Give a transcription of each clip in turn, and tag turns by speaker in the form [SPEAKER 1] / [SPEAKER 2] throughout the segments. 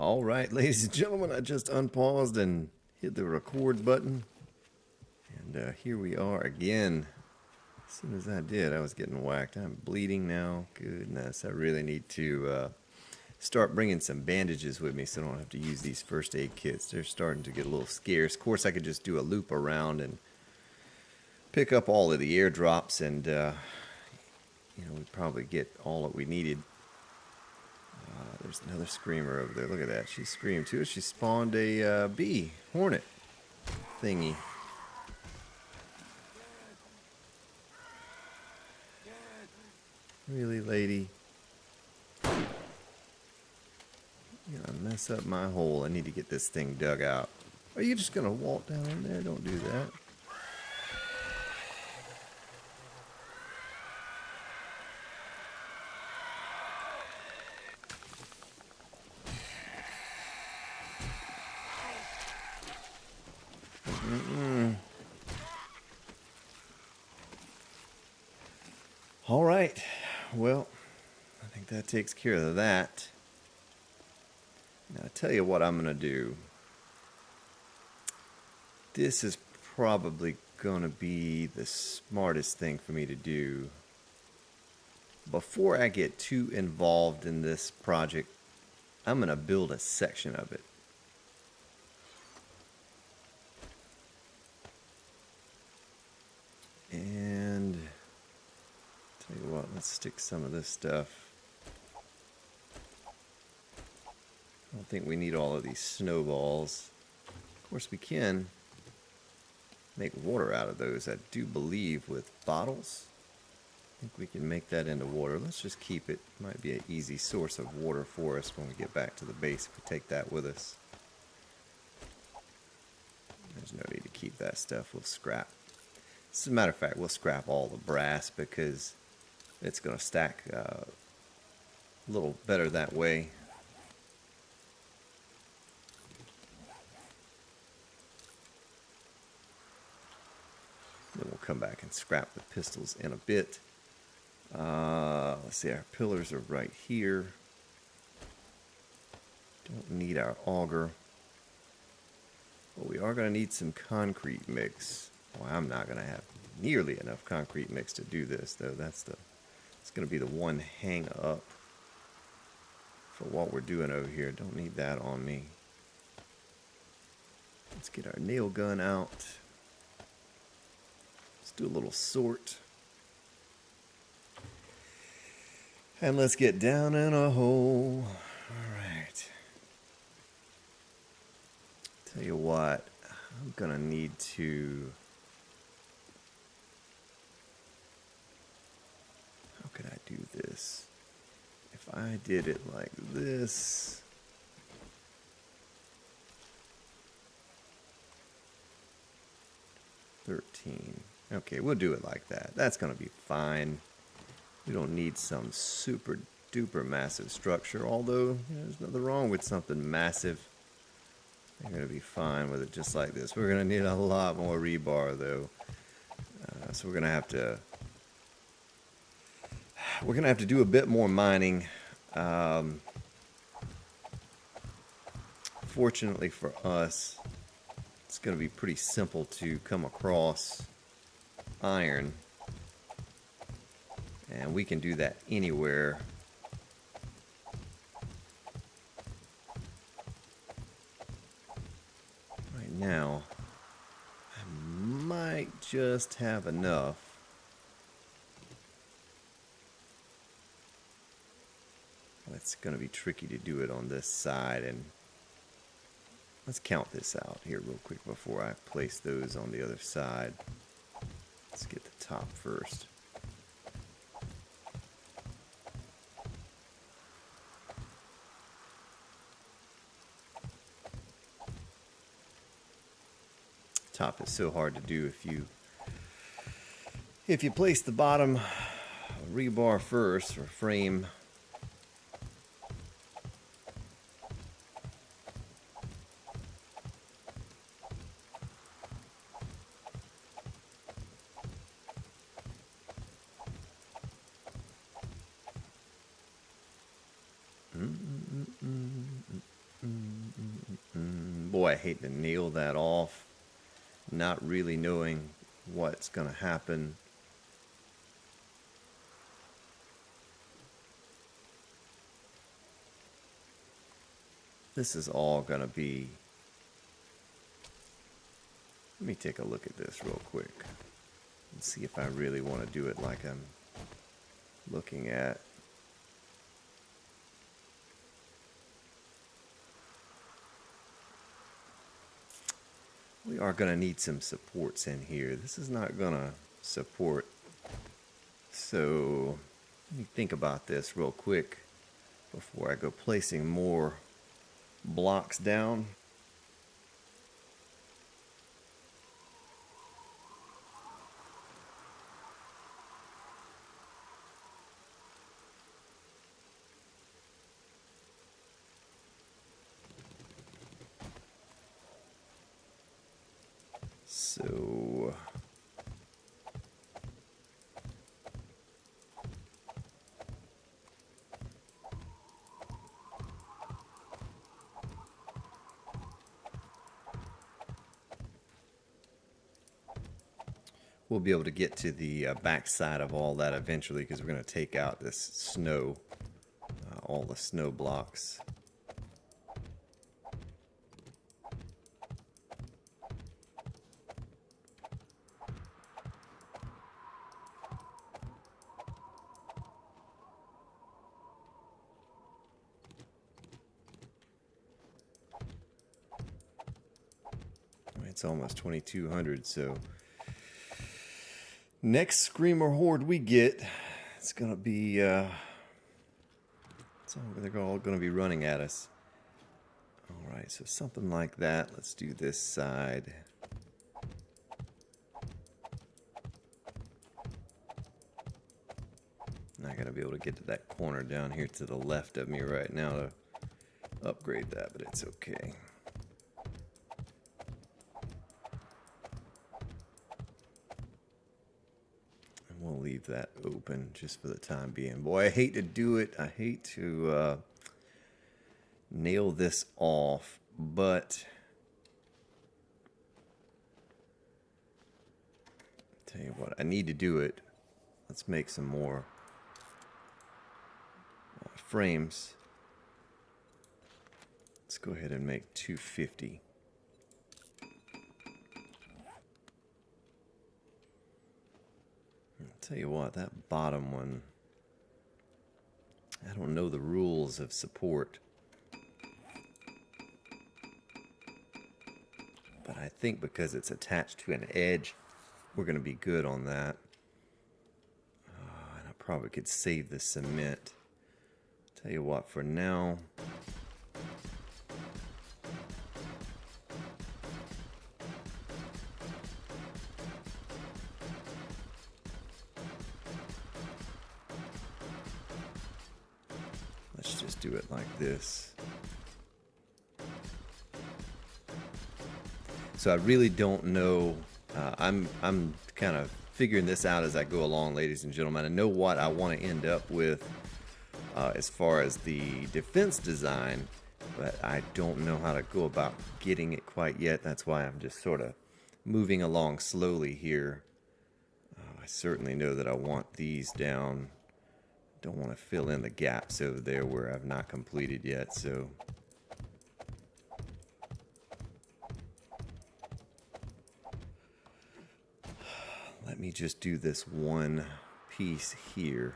[SPEAKER 1] All right, ladies and gentlemen, I just unpaused and hit the record button. And here we are again. As soon as I did, I was getting whacked. I'm bleeding now. Goodness, I really need to start bringing some bandages with me so I don't have to use these first aid kits. They're starting to get a little scarce. Of course, I could just do a loop around and pick up all of the airdrops and, we'd probably get all that we needed. There's another screamer over there. Look at that. She screamed too. She spawned a bee, hornet thingy. Really, lady? You're gonna mess up my hole. I need to get this thing dug out. Are you just gonna walk down in there? Don't do that. All right. Well, I think that takes care of that. Now, I'll tell you what I'm going to do. This is probably going to be the smartest thing for me to do. Before I get too involved in this project, I'm going to build a section of it. And tell you what, let's stick some of this stuff. I don't think we need all of these snowballs. Of course, we can make water out of those. I do believe with bottles, I think we can make that into water. Let's just keep it. Might be an easy source of water for us when we get back to the base if we take that with us. There's no need to keep that stuff. We'll scrap. As a matter of fact, we'll scrap all the brass because it's going to stack a little better that way. Then we'll come back and scrap the pistols in a bit. Let's see, our pillars are right here. Don't need our auger. But we are going to need some concrete mix. Well, I'm not going to have nearly enough concrete mix to do this, though. It's going to be the one hang up for what we're doing over here. Don't need that on me. Let's get our nail gun out. Let's do a little sort. And let's get down in a hole. Alright. Tell you what, I'm gonna need to... How could I do this? If I did it like this... Okay, we'll do it like that. That's gonna be fine. We don't need some super duper massive structure, although there's nothing wrong with something massive. We're going to be fine with it just like this. We're going to need a lot more rebar, though. So we're going to have to do a bit more mining. Fortunately for us, it's going to be pretty simple to come across iron. And we can do that anywhere. Right now, I might just have enough. It's going to be tricky to do it on this side. And let's count this out here real quick before I place those on the other side. Let's get the top first. Top is so hard to do if you place the bottom rebar first, or frame. boy, I hate to nail that off, not really knowing what's going to happen. This is all going to be... Let me take a look at this real quick and see if I really want to do it like I'm looking at. We are going to need some supports in here. This is not going to support. So let me think about this real quick before I go placing more blocks down. So we'll be able to get to the back side of all that eventually, because we're going to take out this snow, all the snow blocks. It's almost 2200, so next Screamer Horde we get, it's gonna be they're all gonna be running at us. All right, so something like that. Let's do this side. I gotta be able to get to that corner down here to the left of me right now to upgrade that, but it's okay. We'll leave that open just for the time being. Boy, I hate to do it. I hate to nail this off, but tell you what, I need to do it. Let's make some more frames. Let's go ahead and make 250. Tell you what, that bottom one, I don't know the rules of support, but I think because it's attached to an edge, we're going to be good on that. And I probably could save the cement. Tell you what, for now, let's just do it like this. So I really don't know. I'm kind of figuring this out as I go along, ladies and gentlemen. I know what I want to end up with as far as the defense design, but I don't know how to go about getting it quite yet. That's why I'm just sort of moving along slowly here. I certainly know that I want these down. Don't want to fill in the gaps over there where I've not completed yet, so let me just do this one piece here.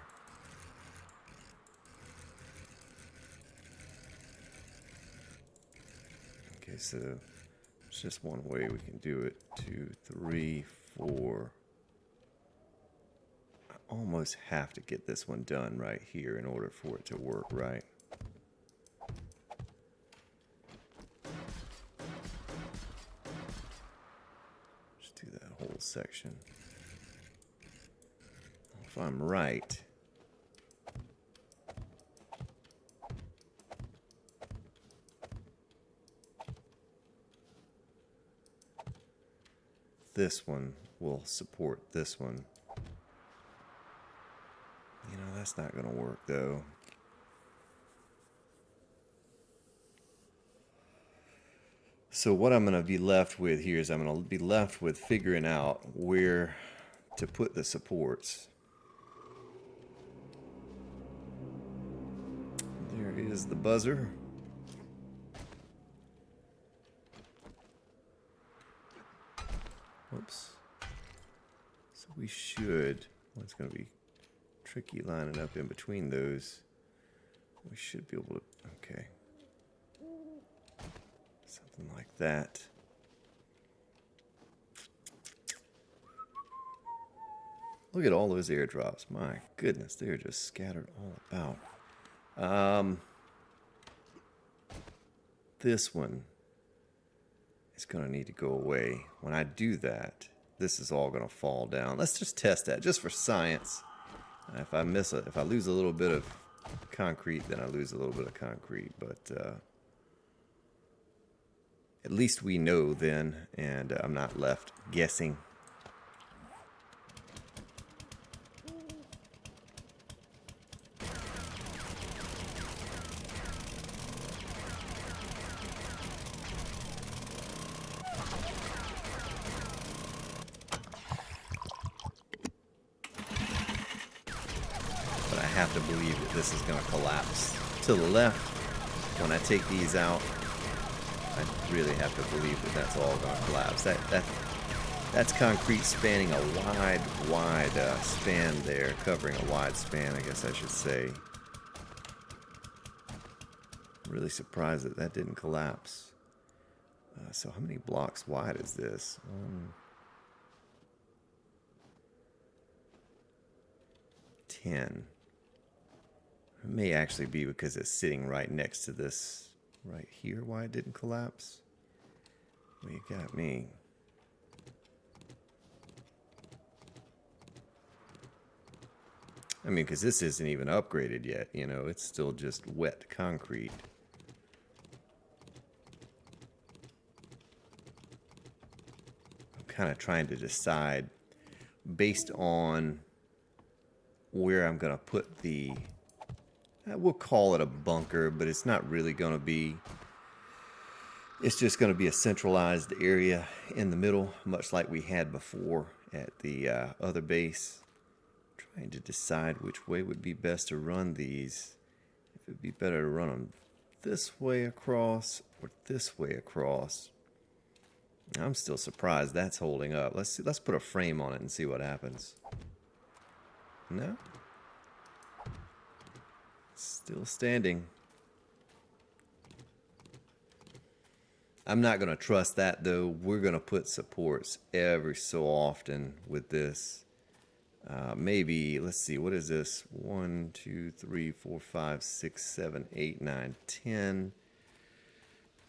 [SPEAKER 1] Okay, so it's just one way we can do it. 2, 3, 4. I almost have to get this one done right here in order for it to work right. Just do that whole section. If I'm right, this one will support this one. You know, that's not going to work though. So what I'm going to be left with here is I'm going to be left with figuring out where to put the supports. There is the buzzer. Whoops. So we should, well, it's going to be tricky lining up in between those. We should be able to, okay. Something like that. Look at all those airdrops. My goodness, they're just scattered all about. This one is going to need to go away. When I do that, this is all going to fall down. Let's just test that, just for science. If I lose a little bit of concrete, then I lose a little bit of concrete. But at least we know then, and I'm not left guessing. Have to believe that this is going to collapse to the left. When I take these out, I really have to believe that that's all going to collapse. That's concrete spanning a wide span there, covering a wide span, I guess I should say. I'm really surprised that that didn't collapse. So how many blocks wide is this? 10. It may actually be because it's sitting right next to this right here, why it didn't collapse. Well, you got me. I mean, because this isn't even upgraded yet, you know, it's still just wet concrete. I'm kind of trying to decide based on where I'm going to put the, we'll call it a bunker, but it's not really going to be. It's just going to be a centralized area in the middle, much like we had before at the other base. Trying to decide which way would be best to run these. If it'd be better to run them this way across or this way across. I'm still surprised that's holding up. Let's see, let's put a frame on it and see what happens. No? Still standing. I'm not going to trust that though. We're going to put supports every so often with this. Maybe, let's see, what is this? 1, 2, 3, 4, 5, 6, 7, 8, 9, 10.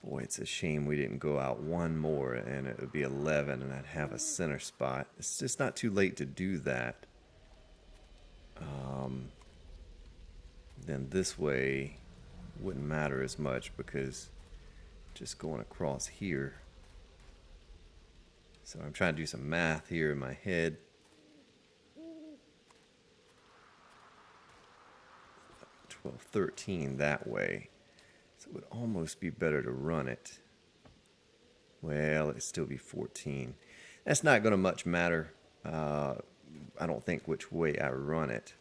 [SPEAKER 1] Boy, it's a shame we didn't go out one more and it would be 11 and I'd have a center spot. It's just not too late to do that. Then this way wouldn't matter as much because just going across here. So I'm trying to do some math here in my head. 12, 13 that way. So it would almost be better to run it. Well, it'd still be 14. That's not going to much matter. I don't think which way I run it.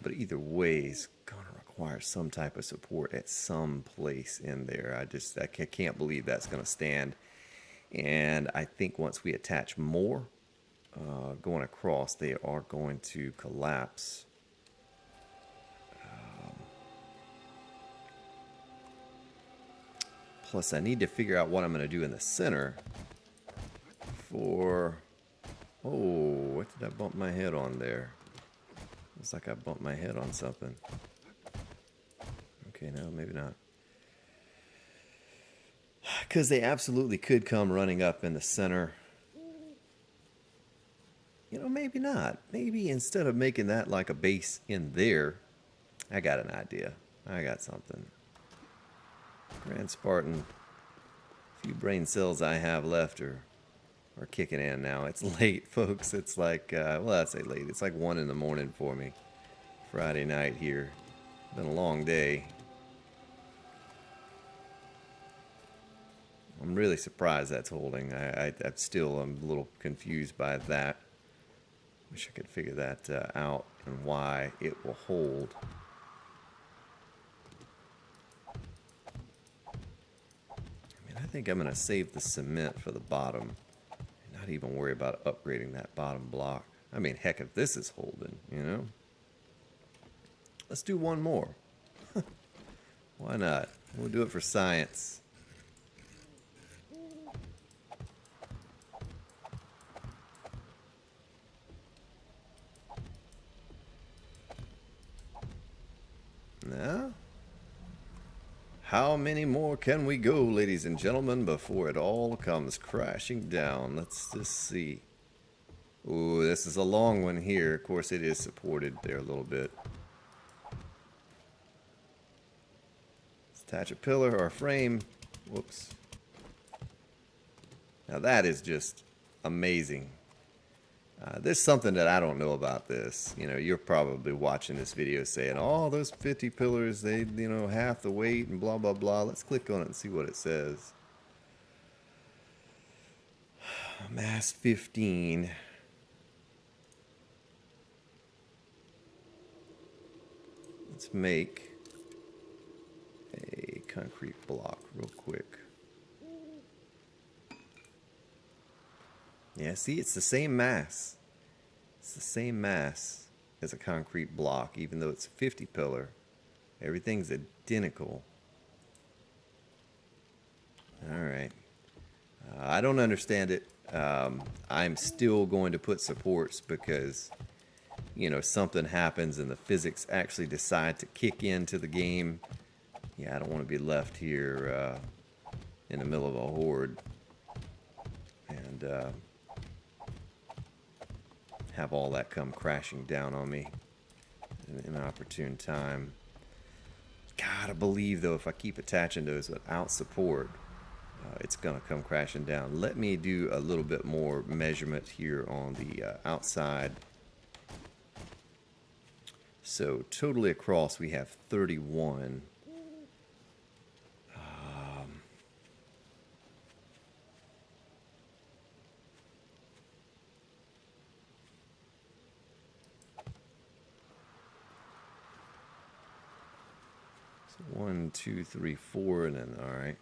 [SPEAKER 1] But either way is going to require some type of support at some place in there. I can't believe that's going to stand. And I think once we attach more going across, they are going to collapse. Plus, I need to figure out what I'm going to do in the center for... Oh, what did I bump my head on there? Looks like I bumped my head on something. Okay, no, maybe not. Because they absolutely could come running up in the center. You know, maybe not. Maybe instead of making that like a base in there, I got an idea. I got something. Grand Spartan, few brain cells I have left are kicking in now. It's late, folks. It's like, well, I'd say late. It's like 1 in the morning for me. Friday night here. Been a long day. I'm really surprised that's holding. I'm still a little confused by that. Wish I could figure that out and why it will hold. I think I'm going to save the cement for the bottom and not even worry about upgrading that bottom block. I mean, heck, if this is holding, you know? Let's do one more. Why not? We'll do it for science. Now? How many more can we go, ladies and gentlemen, before it all comes crashing down? Let's just see. Ooh, this is a long one here. Of course, it is supported there a little bit. Let's attach a pillar or a frame. Whoops. Now that is just amazing. There's something that I don't know about this. You know, you're probably watching this video saying, oh, those 50 pillars, they, you know, half the weight and blah, blah, blah. Let's click on it and see what it says. Mass 15. Let's make a concrete block real quick. Yeah, see, it's the same mass. It's the same mass as a concrete block, even though it's 50 pillar. Everything's identical. Alright. I don't understand it. I'm still going to put supports because, you know, something happens and the physics actually decide to kick into the game. Yeah, I don't want to be left here in the middle of a horde and have all that come crashing down on me in an opportune time. Gotta believe, though, if I keep attaching those without support, it's gonna come crashing down. Let me do a little bit more measurement here on the outside. So totally across we have 31. So 1, 2, 3, 4, and then all right.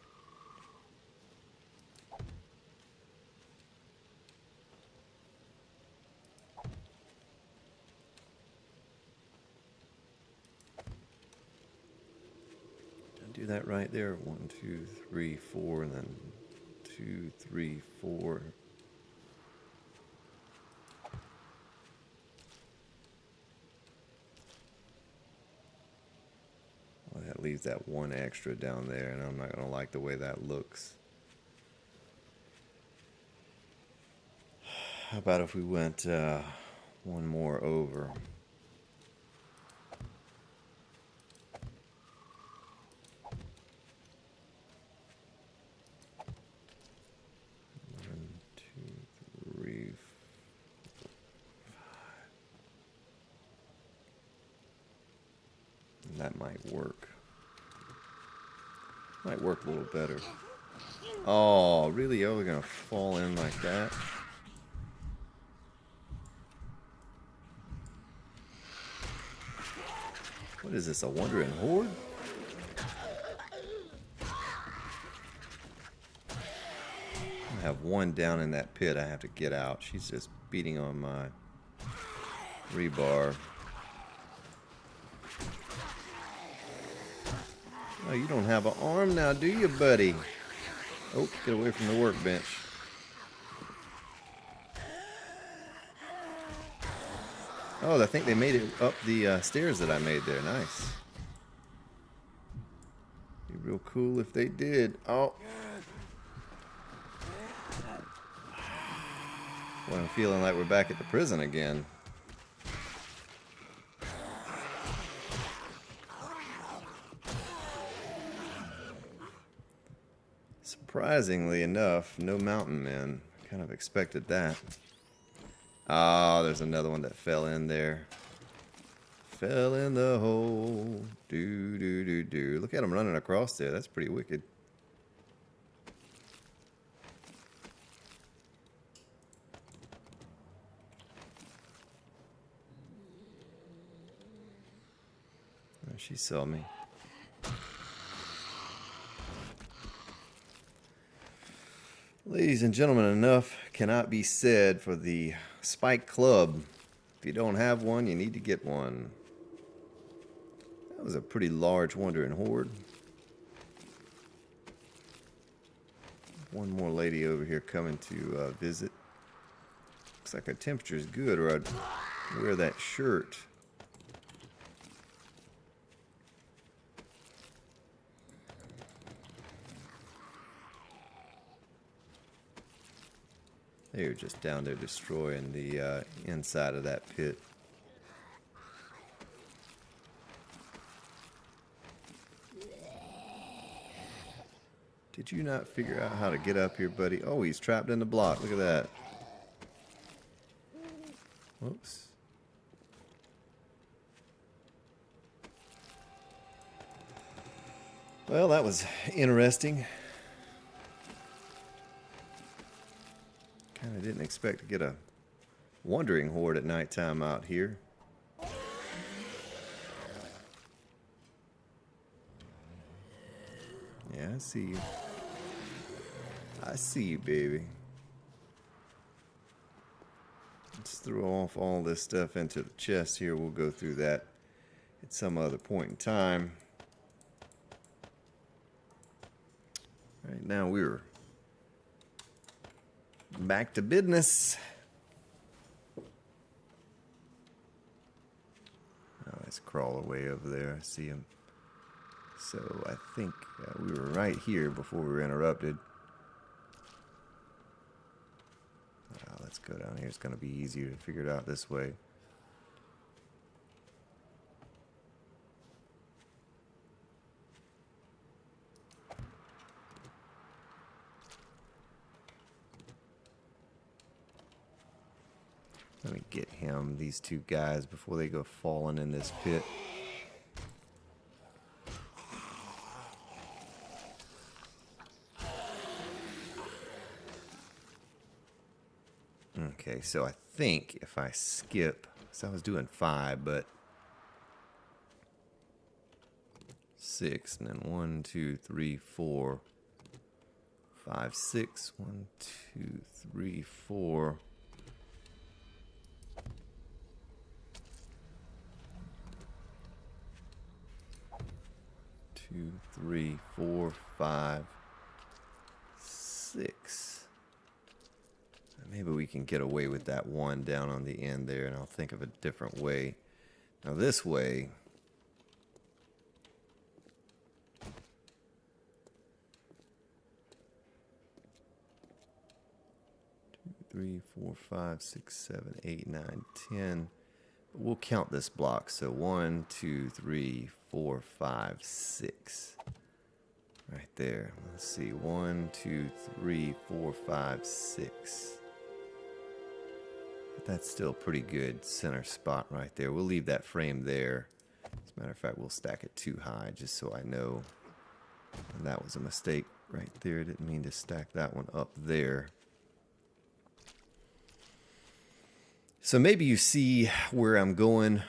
[SPEAKER 1] Do that right there. 1, 2, 3, 4, and then 2, 3, 4. Well, that leaves that one extra down there, and I'm not going to like the way that looks. How about if we went one more over? That might work. Might work a little better. Oh, really? Oh, we're gonna fall in like that? What is this, a wandering horde? I have one down in that pit I have to get out. She's just beating on my rebar. Oh, you don't have an arm now, do you, buddy? Oh, get away from the workbench. Oh, I think they made it up the stairs that I made there. Nice. Be real cool if they did. Oh. Well, I'm feeling like we're back at the prison again. Surprisingly enough, no mountain men. Kind of expected that. Ah, oh, there's another one that fell in there. Fell in the hole. Do, do, do, do. Look at him running across there. That's pretty wicked. She saw me. Ladies and gentlemen, enough cannot be said for the Spike Club. If you don't have one, you need to get one. That was a pretty large wandering horde. One more lady over here coming to visit. Looks like our temperature is good, or I'd wear that shirt. They're just down there destroying the inside of that pit. Did you not figure out how to get up here, buddy? Oh, he's trapped in the block. Look at that. Whoops. Well, that was interesting. Kind of didn't expect to get a wandering horde at nighttime out here. Yeah, I see you. I see you, baby. Let's throw off all this stuff into the chest here. We'll go through that at some other point in time. Right now we're back to business. Oh, let's crawl away over there. I see him. So I think we were right here before we were interrupted. Let's go down here. It's going to be easier to figure it out this way. Let me get him, these two guys, before they go falling in this pit. Okay, so I think if I skip, so I was doing 5, but 6, and then 1, 2, 3, 4, 5, 6, 1, 2, 3, 4. 2, 3, 4, 5, 6. Maybe we can get away with that 1 down on the end there, and I'll think of a different way. Now this way, 2, 3, 4, 5, 6, 7, 8, 9, 10. But we'll count this block. So 1, 2, 3, 4, 5, 6. Right there. Let's see. 1, 2, 3, 4, 5, 6. But that's still pretty good center spot right there. We'll leave that frame there. As a matter of fact, we'll stack it too high just so I know. And that was a mistake right there. Didn't mean to stack that one up there. So maybe you see where I'm going.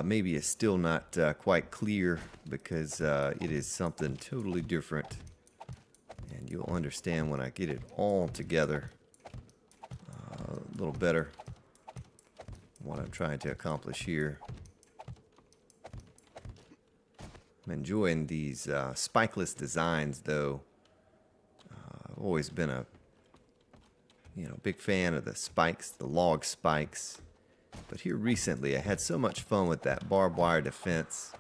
[SPEAKER 1] Maybe it's still not quite clear because it is something totally different. And you'll understand when I get it all together a little better what I'm trying to accomplish here. I'm enjoying these spikeless designs, though. I've always been a big fan of the spikes, the log spikes. But here recently, I had so much fun with that barbed wire defense.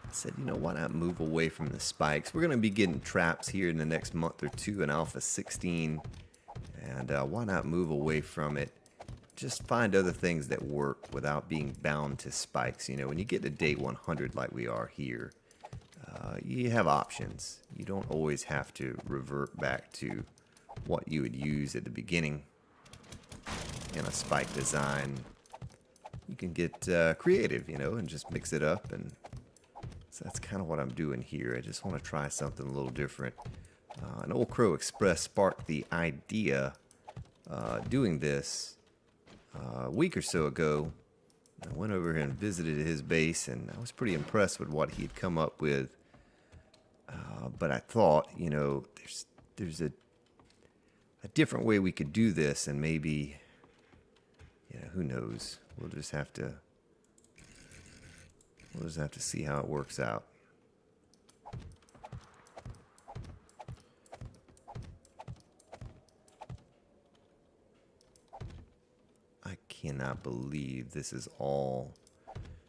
[SPEAKER 1] I said, why not move away from the spikes? We're going to be getting traps here in the next month or two in Alpha 16. And why not move away from it? Just find other things that work without being bound to spikes. When you get to date 100 like we are here, you have options. You don't always have to revert back to what you would use at the beginning in a spike design. You can get creative, and just mix it up. And so that's kind of what I'm doing here. I just want to try something a little different. And Old Crow Express sparked the idea doing this a week or so ago I went over here and visited his base, and I was pretty impressed with what he'd come up with. But I thought, you know, there's a different way we could do this, and maybe, you know, who knows? We'll just have to see how it works out. I cannot believe this is all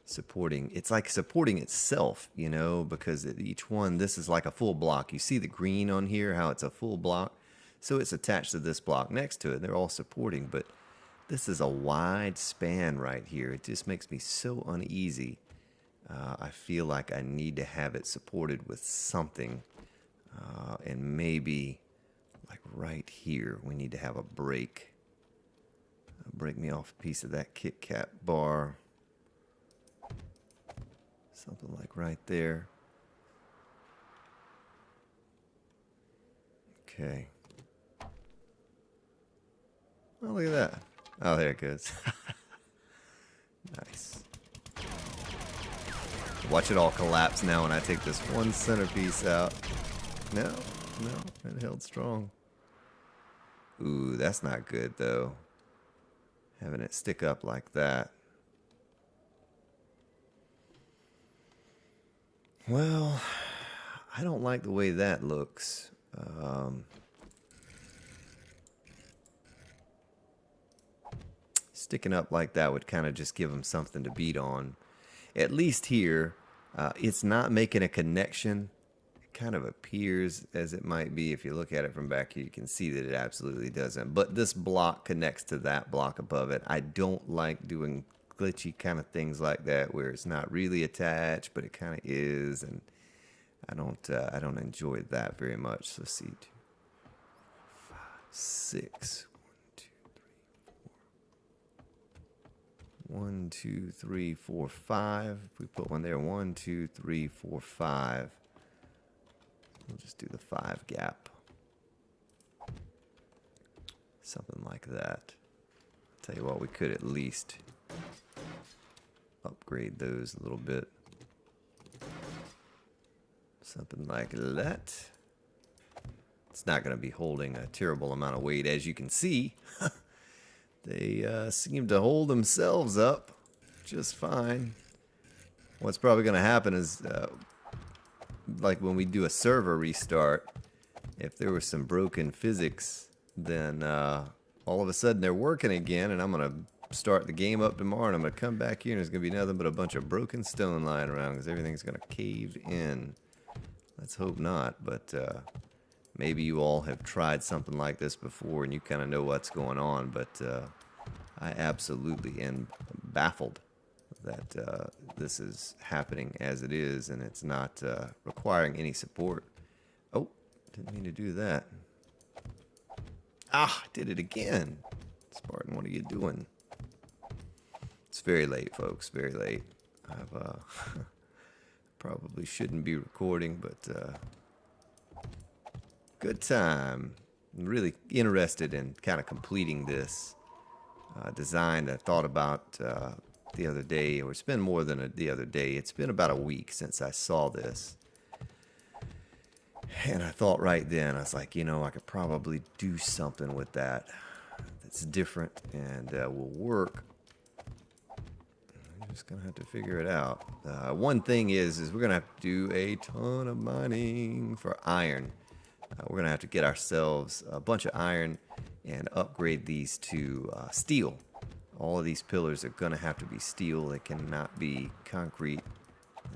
[SPEAKER 1] supporting. It's like supporting itself, you know, because each one, this is like a full block. You see the green on here, how it's a full block. So it's attached to this block next to it. They're all supporting, but this is a wide span right here. It just makes me so uneasy. I feel like I need to have it supported with something. And maybe, like right here, we need to have a break. Break me off a piece of that Kit Kat bar. Something like right there. Okay. Oh, look at that. Oh, there it goes. Nice. Watch it all collapse now when I take this one centerpiece out. No, it held strong. Ooh, that's not good though. Having it stick up like that. Well, I don't like the way that looks. Sticking up like that would kind of just give them something to beat on. At least here, it's not making a connection. It kind of appears as it might be. If you look at it from back here, you can see that it absolutely doesn't. But this block connects to that block above it. I don't like doing glitchy kind of things like that where it's not really attached, but it kind of is, and I don't enjoy that very much. So see, 2, 5, 6. 1, 2, 3, 4, 5. If we put one there, 1, 2, 3, 4, 5. We'll just do the 5 gap. Something like that. Tell you what, we could at least upgrade those a little bit. Something like that. It's not going to be holding a terrible amount of weight, as you can see. They seem to hold themselves up just fine. What's probably going to happen is, like when we do a server restart, if there was some broken physics, then all of a sudden they're working again, and I'm going to start the game up tomorrow, and I'm going to come back here, and there's going to be nothing but a bunch of broken stone lying around because everything's going to cave in. Let's hope not, but maybe you all have tried something like this before and you kind of know what's going on, but I absolutely am baffled that this is happening as it is, and it's not requiring any support. Oh, didn't mean to do that. Ah, did it again. Spartan, what are you doing? It's very late, folks, very late. I've probably shouldn't be recording, but good time. I'm really interested in kind of completing this design that I thought about the other day, or it's been more than the other day. It's been about a week since I saw this. And I thought right then, I was like, you know, I could probably do something with that that's different and will work. I'm just going to have to figure it out. One thing is we're going to have to do a ton of mining for iron. We're going to have to get ourselves a bunch of iron and upgrade these to steel. All of these pillars are going to have to be steel. They cannot be concrete.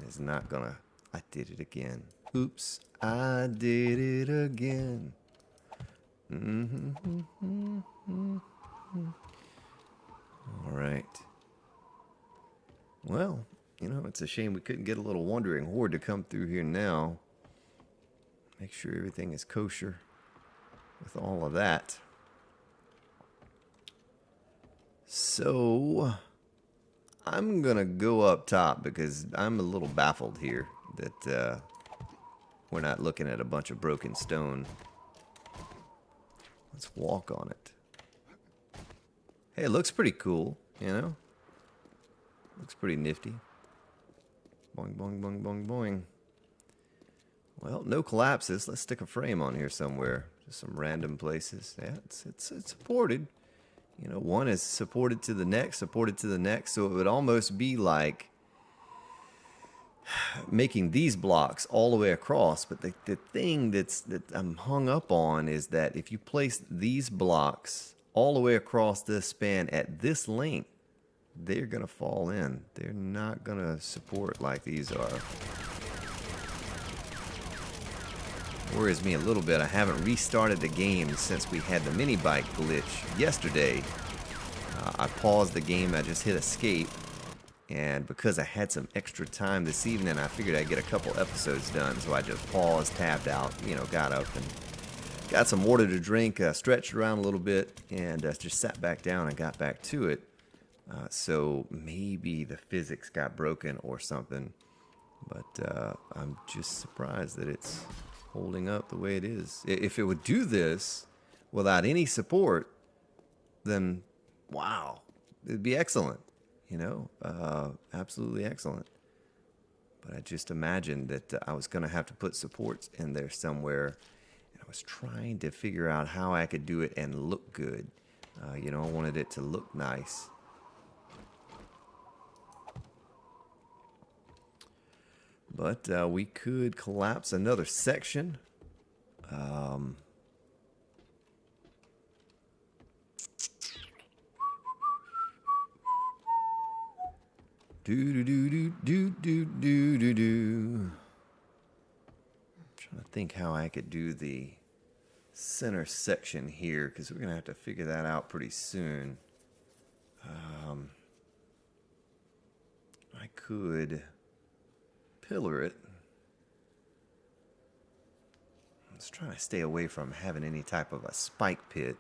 [SPEAKER 1] It's not going to... I did it again. Oops. I did it again. All right. Well, you know, it's a shame we couldn't get a little wandering horde to come through here now. Make sure everything is kosher with all of that. So, I'm going to go up top because I'm a little baffled here that we're not looking at a bunch of broken stone. Let's walk on it. Hey, it looks pretty cool, you know? Looks pretty nifty. Boing, boing, boing, boing, boing. Well, no collapses. Let's stick a frame on here somewhere. Just some random places. Yeah, it's supported. You know, one is supported to the next, supported to the next. So it would almost be like making these blocks all the way across. But the thing that I'm hung up on is that if you place these blocks all the way across this span at this length, they're going to fall in. They're not going to support like these are. Worries me a little bit. I haven't restarted the game since we had the mini bike glitch yesterday. I paused the game. I just hit escape. And because I had some extra time this evening, I figured I'd get a couple episodes done. So I just paused, tabbed out, you know, got up and got some water to drink, stretched around a little bit, and just sat back down and got back to it. So maybe the physics got broken or something. But I'm just surprised that it's holding up the way it is. If it would do this without any support, then wow, it'd be excellent. You know, absolutely excellent. But I just imagined that I was going to have to put supports in there somewhere. And I was trying to figure out how I could do it and look good. You know, I wanted it to look nice. But we could collapse another section. Do. Trying to think how I could do the center section here, because we're gonna have to figure that out pretty soon. I could pillar it. I was trying to stay away from having any type of a spike pit.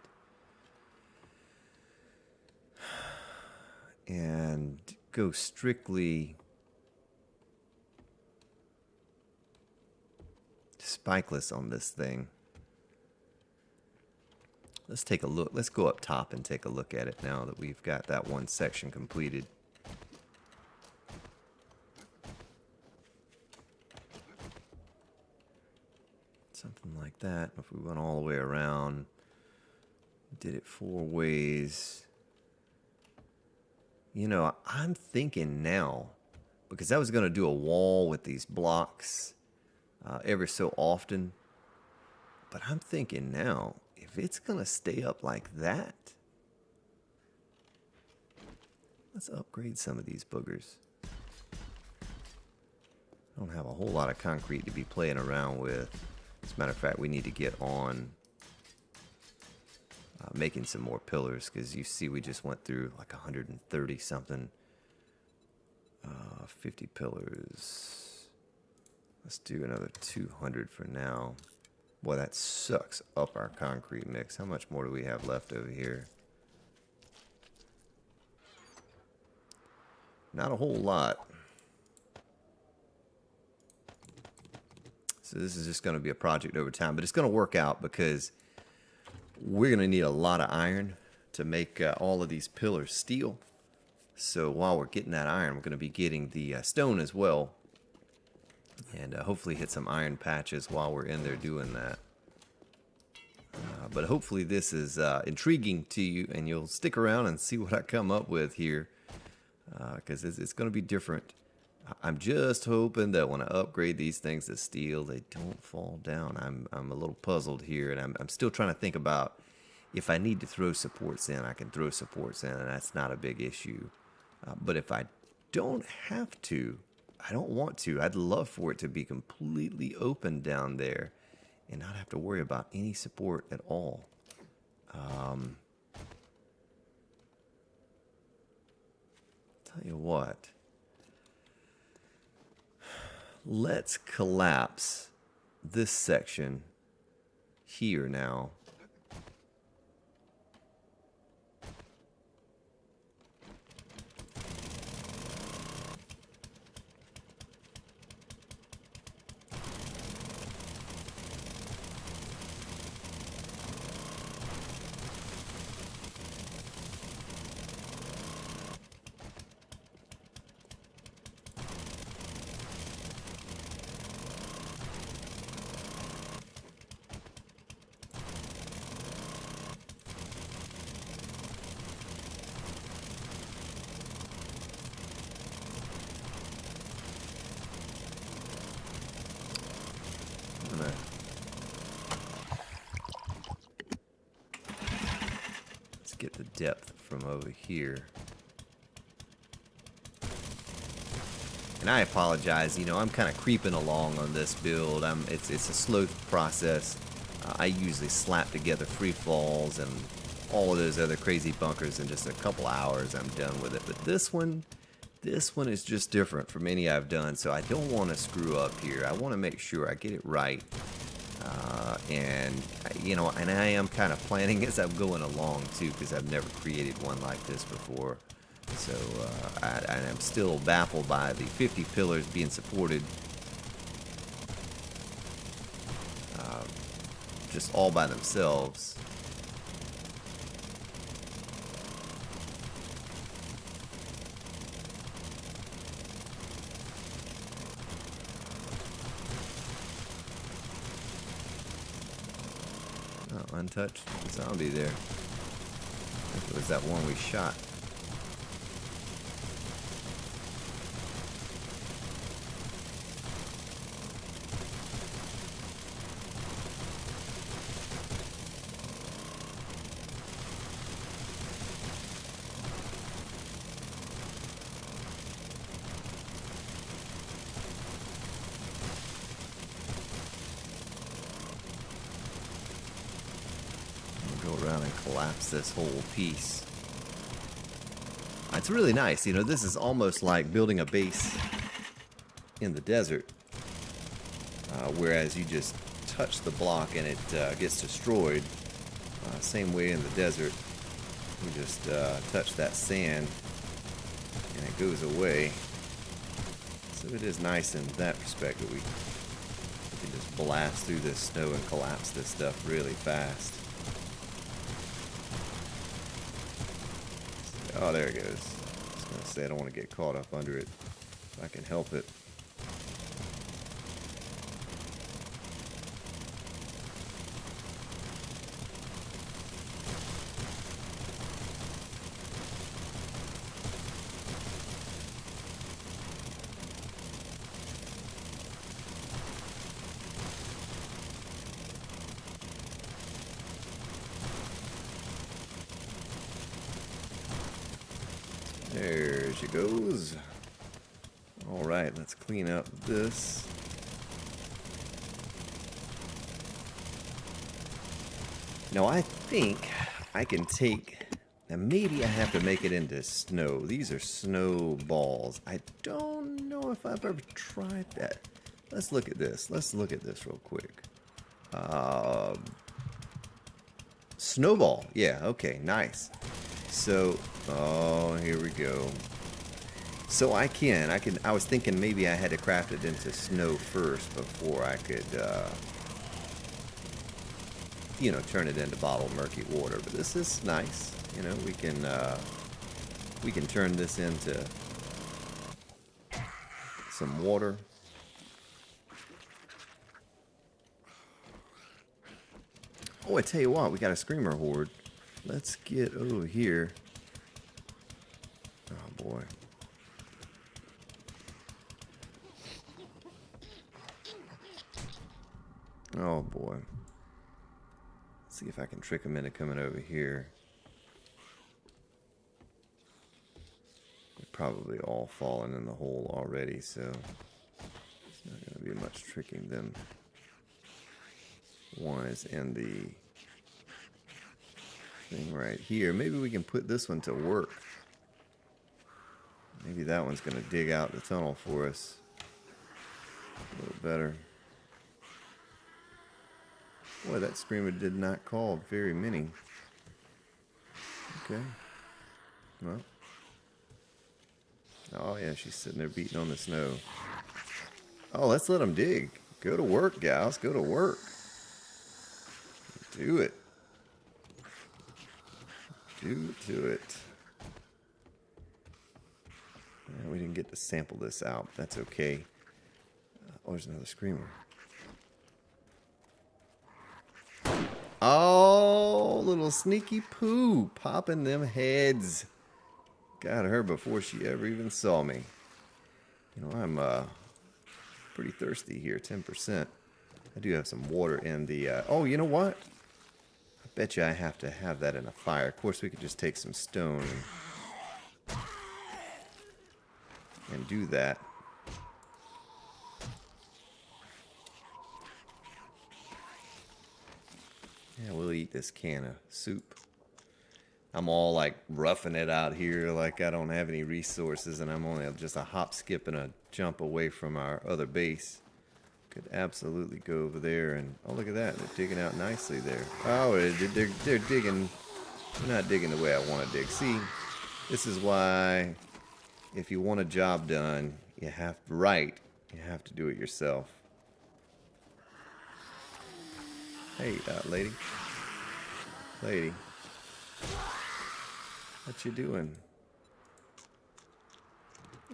[SPEAKER 1] And go strictly spikeless on this thing. Let's take a look. Let's go up top and take a look at it now that we've got that one section completed. Something like that. If we went all the way around, did it 4 ways. You know, I'm thinking now, because I was going to do a wall with these blocks every so often, but I'm thinking now, if it's going to stay up like that, let's upgrade some of these boogers. I don't have a whole lot of concrete to be playing around with. As a matter of fact, we need to get on making some more pillars, because you see we just went through like 130 something. 50 pillars. Let's do another 200 for now. Boy, that sucks up our concrete mix. How much more do we have left over here? Not a whole lot. So this is just going to be a project over time, but it's going to work out because we're going to need a lot of iron to make all of these pillars steel. So while we're getting that iron, we're going to be getting the stone as well. And hopefully hit some iron patches while we're in there doing that. But hopefully this is intriguing to you, and you'll stick around and see what I come up with here. Because it's going to be different. I'm just hoping that when I upgrade these things to steel, they don't fall down. I'm a little puzzled here, and I'm still trying to think about if I need to throw supports in, I can throw supports in, and that's not a big issue. But if I don't have to, I don't want to. I'd love for it to be completely open down there and not have to worry about any support at all. Tell you what. Let's collapse this section here now. get the depth from over here. And I apologize, you know, I'm kind of creeping along on this build. It's a slow process. I usually slap together free falls and all of those other crazy bunkers in just a couple hours. I'm done with it. But this one is just different from any I've done, so I don't want to screw up here. I want to make sure I get it right. And you know, and I am kind of planning as I'm going along too, because I've never created one like this before. So I'm still baffled by the 50 pillars being supported just all by themselves. Oh, untouched zombie there. I think it was that one we shot. Collapse this whole piece. It's really nice. You know, this is almost like building a base in the desert, whereas you just touch the block and it gets destroyed. Same way in the desert, you just touch that sand and it goes away. So it is nice in that respect that we can just blast through this snow and collapse this stuff really fast. Oh, there it goes. I was going to say I don't want to get caught up under it if I can help it. There she goes. All right, let's clean up this. Now I think I can take, now maybe I have to make it into snow. These are snow balls. I don't know if I've ever tried that. Let's look at this. Let's look at this real quick. Snowball. Yeah, okay, nice. So, oh, here we go. So I was thinking maybe I had to craft it into snow first before I could, you know, turn it into bottled murky water. But this is nice. You know, we can turn this into some water. Oh, I tell you what, we got a screamer horde. Let's get over here. Oh boy. Oh boy. Let's see if I can trick them into coming over here. They're probably all fallen in the hole already, so it's not going to be much tricking them. One is in the thing right here. Maybe we can put this one to work. Maybe that one's going to dig out the tunnel for us a little better. Boy, that screamer did not call very many. Okay. Well. Oh yeah, she's sitting there beating on the snow. Oh, let's let them dig. Go to work, gals. Go to work. Do it. Do it. Yeah, we didn't get to sample this out, but that's okay. Oh, there's another screamer. Oh, little sneaky poo, popping them heads. Got her before she ever even saw me. You know, I'm pretty thirsty here, 10%. I do have some water in the... oh, you know what? I bet you I have to have that in a fire. Of course, we could just take some stone and do that. Yeah, we'll eat this can of soup. I'm all like roughing it out here like I don't have any resources, and I'm only just a hop, skip, and a jump away from our other base. Could absolutely go over there and, oh, look at that. They're digging out nicely there. Oh, they're digging. They're not digging the way I want to dig. See, this is why if you want a job done, you have to do it yourself. Hey, lady. Lady. What you doing?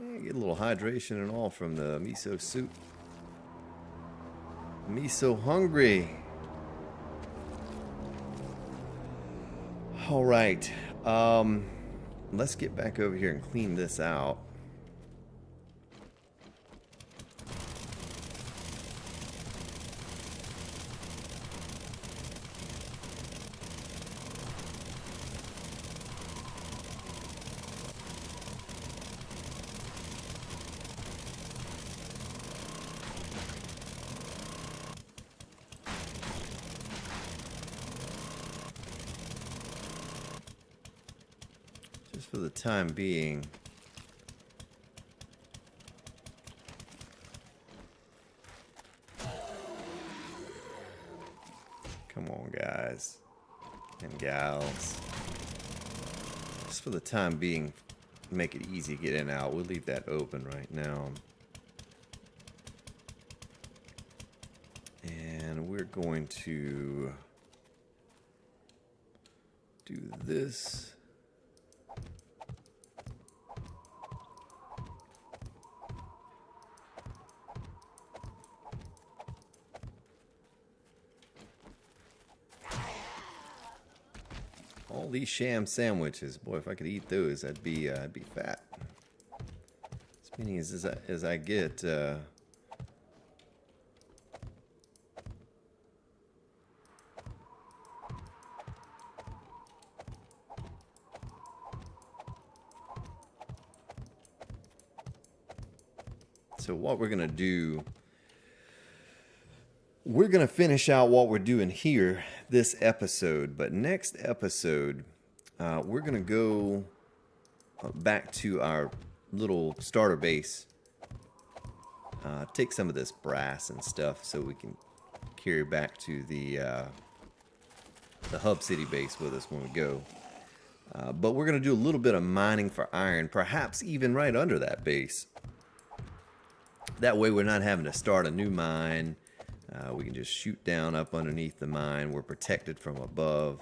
[SPEAKER 1] Yeah, get a little hydration and all from the miso soup. Me so hungry. All right. Let's get back over here and clean this out. For the time being. Come on, guys and gals. Just for the time being, make it easy to get in and out. We'll leave that open right now. And we're going to do this. All these sham sandwiches, boy, if I could eat those, I'd be fat. Meaning is as I get so what we're gonna do, we're gonna finish out what we're doing here this episode, but next episode we're gonna go back to our little starter base, take some of this brass and stuff so we can carry back to the hub city base with us when we go. But we're gonna do a little bit of mining for iron, perhaps even right under that base. That way we're not having to start a new mine. We can just shoot down up underneath the mine. We're protected from above.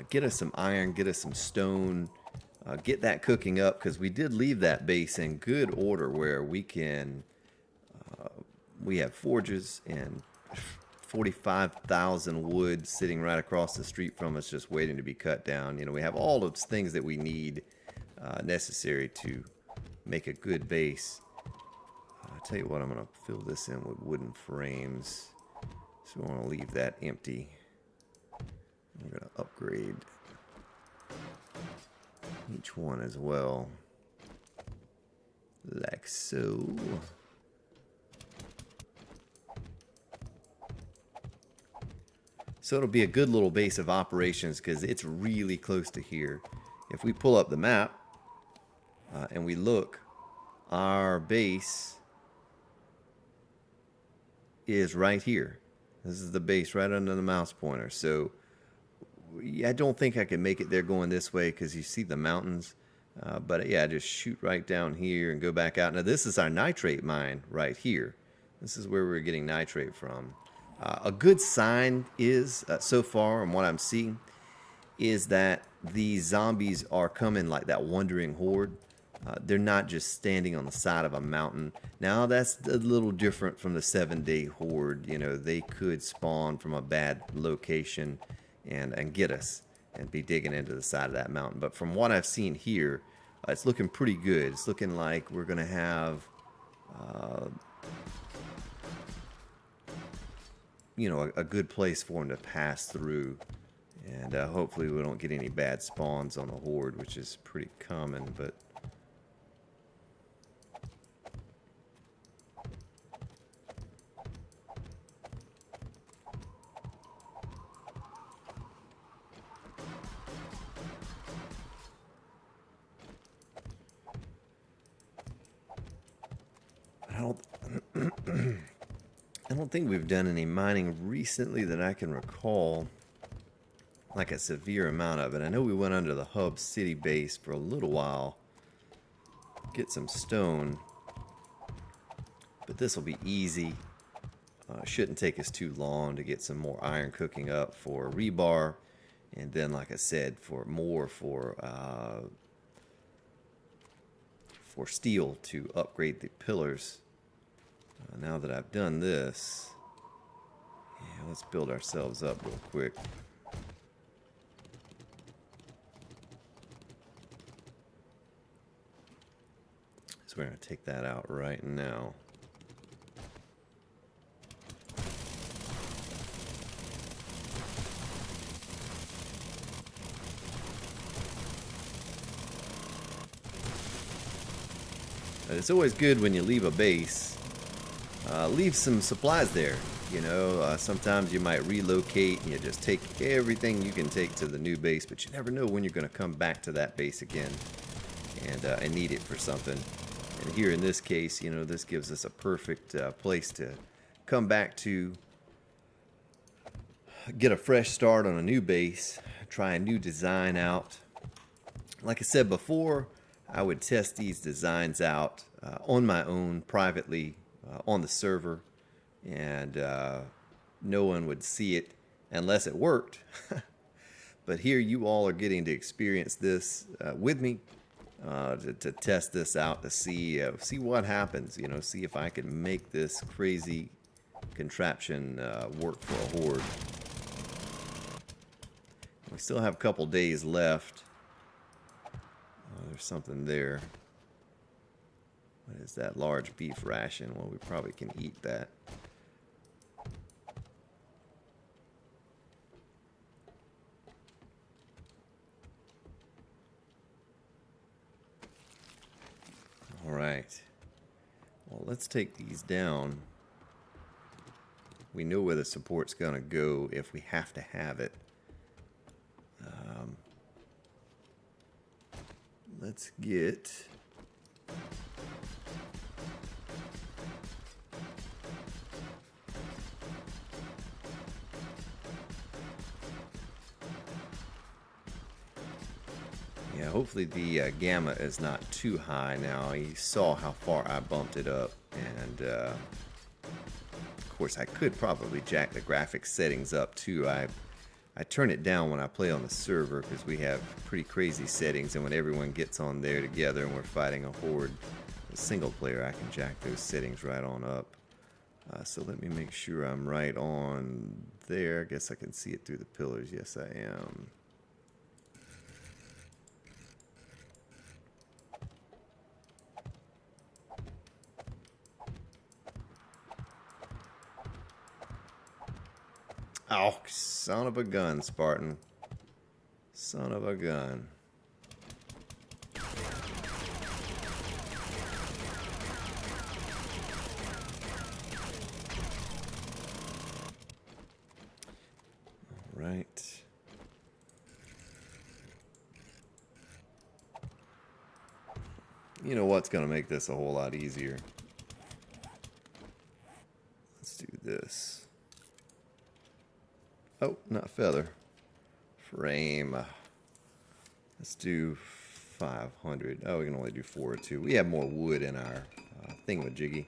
[SPEAKER 1] Get us some iron, get us some stone, get that cooking up, because we did leave that base in good order where we can, we have forges and 45,000 wood sitting right across the street from us just waiting to be cut down. You know, we have all those things that we need necessary to make a good base. I'll tell you what, I'm going to fill this in with wooden frames. So we want to leave that empty. We're going to upgrade each one as well, like so. So it'll be a good little base of operations because it's really close to here. If we pull up the map and we look, our base is right here. This is the base right under the mouse pointer. So I don't think I can make it there going this way because you see the mountains. But yeah, just shoot right down here and go back out. Now this is our nitrate mine right here. This is where we're getting nitrate from. A good sign is, so far and what I'm seeing, is that these zombies are coming like that wandering horde. They're not just standing on the side of a mountain. Now that's a little different from the 7-day horde. You know, they could spawn from a bad location and get us and be digging into the side of that mountain. But from what I've seen here, it's looking pretty good. It's looking like we're going to have you know, a good place for them to pass through. And hopefully we don't get any bad spawns on the Horde, which is pretty common, but... I don't think we've done any mining recently that I can recall, like a severe amount of it. I know we went under the hub city base for a little while, get some stone, but this will be easy. Shouldn't take us too long to get some more iron cooking up for rebar, and then, like I said, for more for steel to upgrade the pillars. Now that I've done this, yeah, let's build ourselves up real quick. So we're going to take that out right now. It's always good when you leave a base. Leave some supplies there. You know, sometimes you might relocate and you just take everything you can take to the new base, but you never know when you're going to come back to that base again and need it for something. And here in this case, you know, this gives us a perfect place to come back to, get a fresh start on a new base, try a new design out. Like I said before, I would test these designs out on my own privately on the server, and no one would see it unless it worked. But here you all are getting to experience this with me, to test this out, to see what happens. You know, see if I can make this crazy contraption work for a Horde. We still have a couple days left. There's something there. What is that? Large beef ration. Well, we probably can eat that. All right. Well, let's take these down. We know where the support's going to go if we have to have it. Let's get... Yeah, hopefully the gamma is not too high now. You saw how far I bumped it up, and of course I could probably jack the graphics settings up too. I turn it down when I play on the server because we have pretty crazy settings, and when everyone gets on there together and we're fighting a Horde, a single player, I can jack those settings right on up. So let me make sure I'm right on there. I guess I can see it through the pillars. Yes, I am. Oh, son of a gun, Spartan. Son of a gun. All right. You know what's going to make this a whole lot easier? Let's do this. Oh, not feather. Frame. Let's do 500. Oh, we can only do 4 or 2. We have more wood in our thingamajiggy.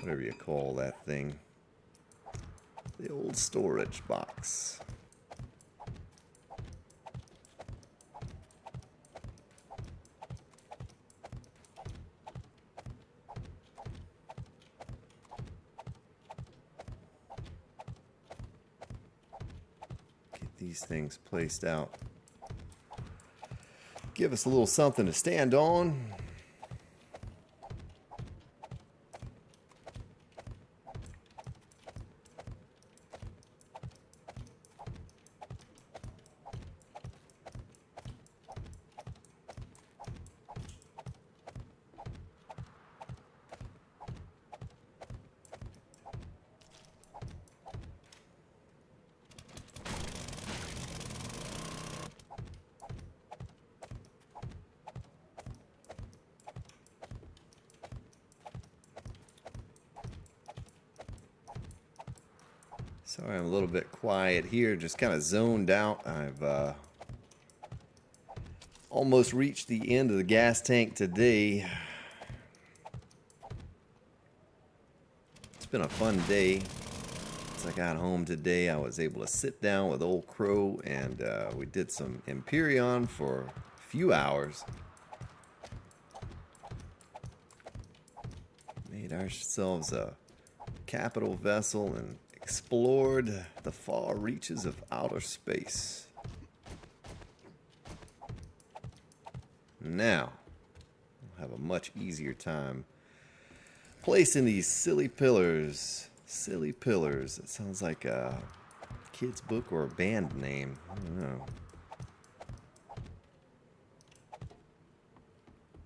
[SPEAKER 1] Whatever you call that thing. The old storage box. These things placed out. Give us a little something to stand on. Sorry, I'm a little bit quiet here, just kind of zoned out. I've almost reached the end of the gas tank today. It's been a fun day. Once I got home today, I was able to sit down with Old Crow, and we did some Empyrean for a few hours. Made ourselves a capital vessel and explored the far reaches of outer space. Now, we'll have a much easier time placing these silly pillars. Silly pillars. It sounds like a kid's book or a band name. I don't know.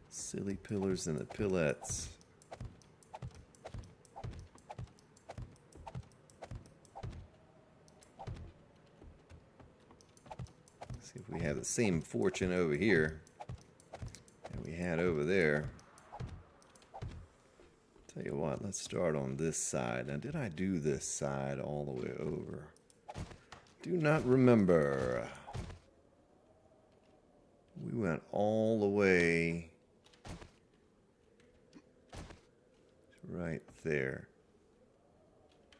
[SPEAKER 1] Silly pillars and the pillettes. See if we have the same fortune over here that we had over there. Tell you what, let's start on this side. Now, did I do this side all the way over? Do not remember. We went all the way right there.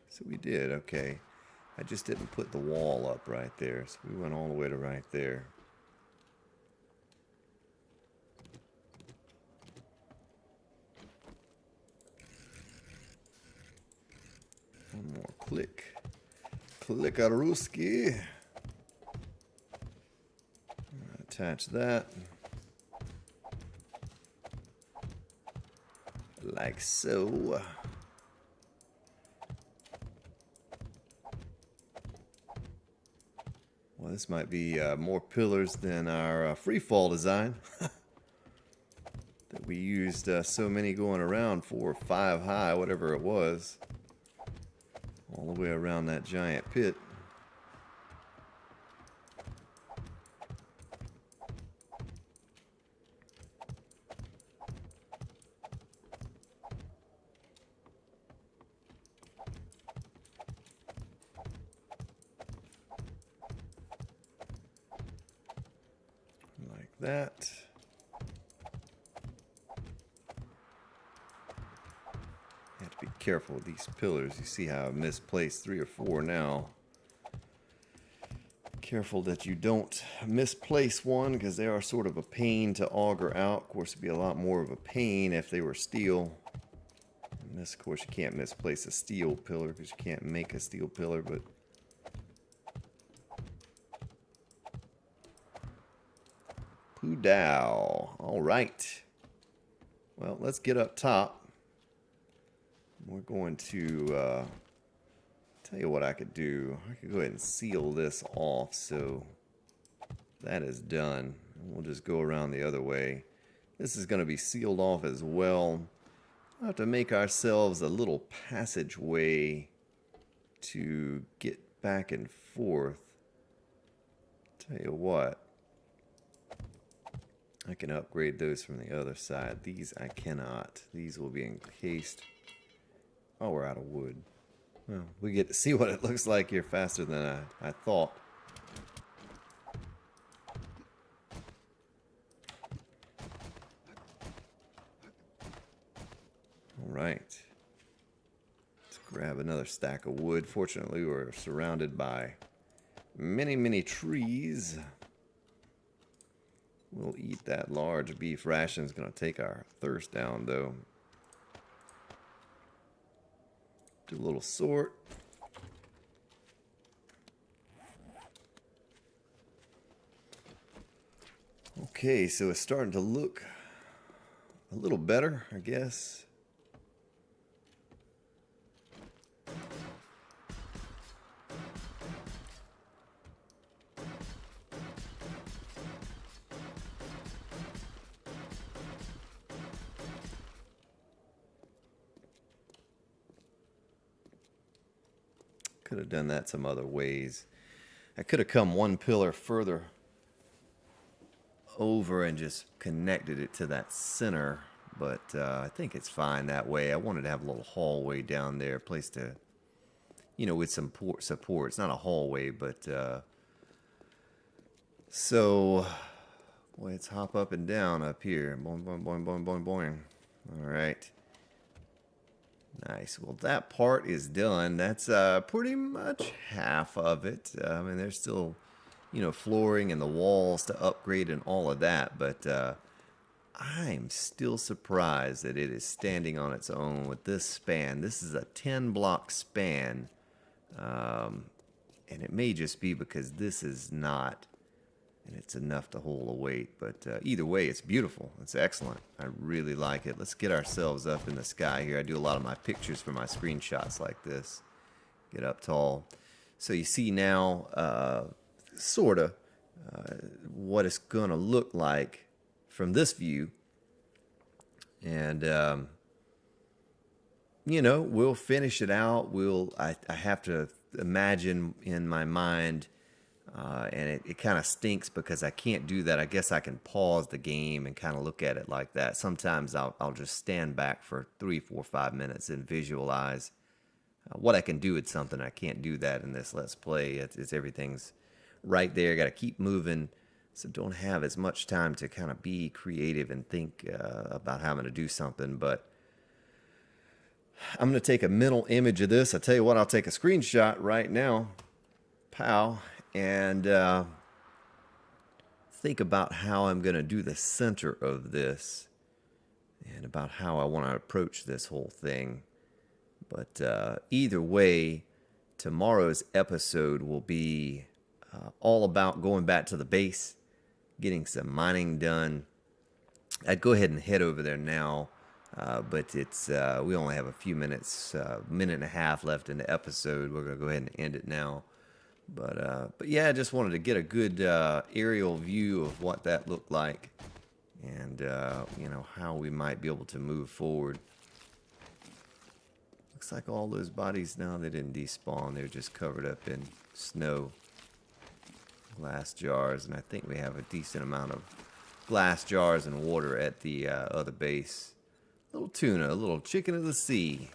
[SPEAKER 1] So we did, okay. I just didn't put the wall up right there, so we went all the way to right there. One more click. Click-a-rooski. Attach that. Like so. Well, this might be more pillars than our freefall design. That we used so many going around, 4 or 5 high, whatever it was. All the way around that giant pit. Like that. You have to be careful with these pillars. You see how I've misplaced 3 or 4 now. Careful that you don't misplace one, because they are sort of a pain to auger out. Of course, it'd be a lot more of a pain if they were steel. And this, of course, you can't misplace a steel pillar because you can't make a steel pillar, but Poodow. All right. Well, let's get up top. We're going to tell you what I could do. I could go ahead and seal this off, so that is done. We'll just go around the other way. This is going to be sealed off as well. We'll have to make ourselves a little passageway to get back and forth. Tell you what, I can upgrade those from the other side. These I cannot. These will be encased. Oh, we're out of wood. Well, we get to see what it looks like here faster than I thought. All right. Let's grab another stack of wood. Fortunately, we're surrounded by many, many trees. We'll eat that large beef ration. It's going to take our thirst down, though. Do a little sort. Okay, so it's starting to look a little better, I guess. Could have done that some other ways. I could have come one pillar further over and just connected it to that center, but I think it's fine that way. I wanted to have a little hallway down there, a place to you know, with some support. It's not a hallway, but so let's hop up and down up here. Boing, boing, boing, boing, boing, boing. All right. Nice. Well, that part is done. That's pretty much half of it. I mean, there's still, you know, flooring and the walls to upgrade and all of that, but I'm still surprised that it is standing on its own with this span. This is a 10-block span, and it may just be because this is not, and it's enough to hold a weight, but either way, it's beautiful. It's excellent. I really like it. Let's get ourselves up in the sky here. I do a lot of my pictures for my screenshots like this. Get up tall. So you see now, sort of, what it's going to look like from this view. And, you know, we'll finish it out. I have to imagine in my mind, and it kind of stinks because I can't do that. I guess I can pause the game and kind of look at it like that. Sometimes I'll just stand back for 3, 4, 5 minutes and visualize what I can do with something. I can't do that in this Let's Play. It's everything's right there. Got to keep moving. So don't have as much time to kind of be creative and think about how I'm going to do something. But I'm going to take a mental image of this. I tell you what, I'll take a screenshot right now. Pow. And think about how I'm going to do the center of this. And about how I want to approach this whole thing. But either way, tomorrow's episode will be all about going back to the base, getting some mining done. I'd go ahead and head over there now, but it's we only have a few minutes, minute and a half left in the episode. We're gonna go ahead and end it now. But yeah, I just wanted to get a good aerial view of what that looked like, and you know, how we might be able to move forward. Looks like all those bodies now, they didn't despawn. They're just covered up in snow. Glass jars, and I think we have a decent amount of glass jars and water at the other base. Little tuna, a little chicken of the sea.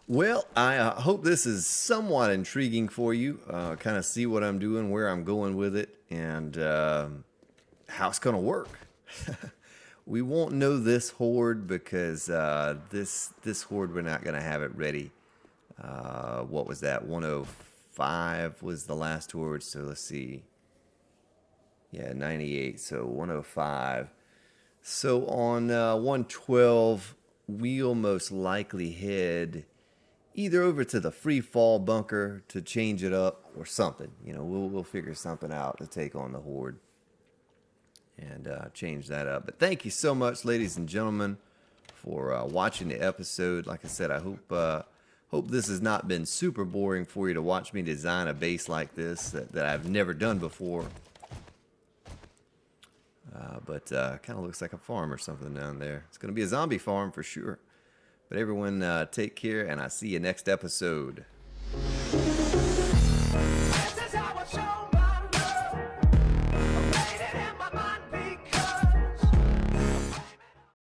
[SPEAKER 1] Well, I hope this is somewhat intriguing for you. Kind of see what I'm doing, where I'm going with it, and how it's going to work. We won't know this horde because this horde, we're not going to have it ready. What was that? 105 was the last horde, so let's see. Yeah, 98, so 105. So on 112, we'll most likely head either over to the free fall bunker to change it up or something. You know, we'll figure something out to take on the horde and change that up. But thank you so much, ladies and gentlemen, for watching the episode. Like I said, I hope this has not been super boring for you to watch me design a base like this that I've never done before. But kind of looks like a farm or something down there. It's going to be a zombie farm for sure. But everyone, take care, and I'll see you next episode.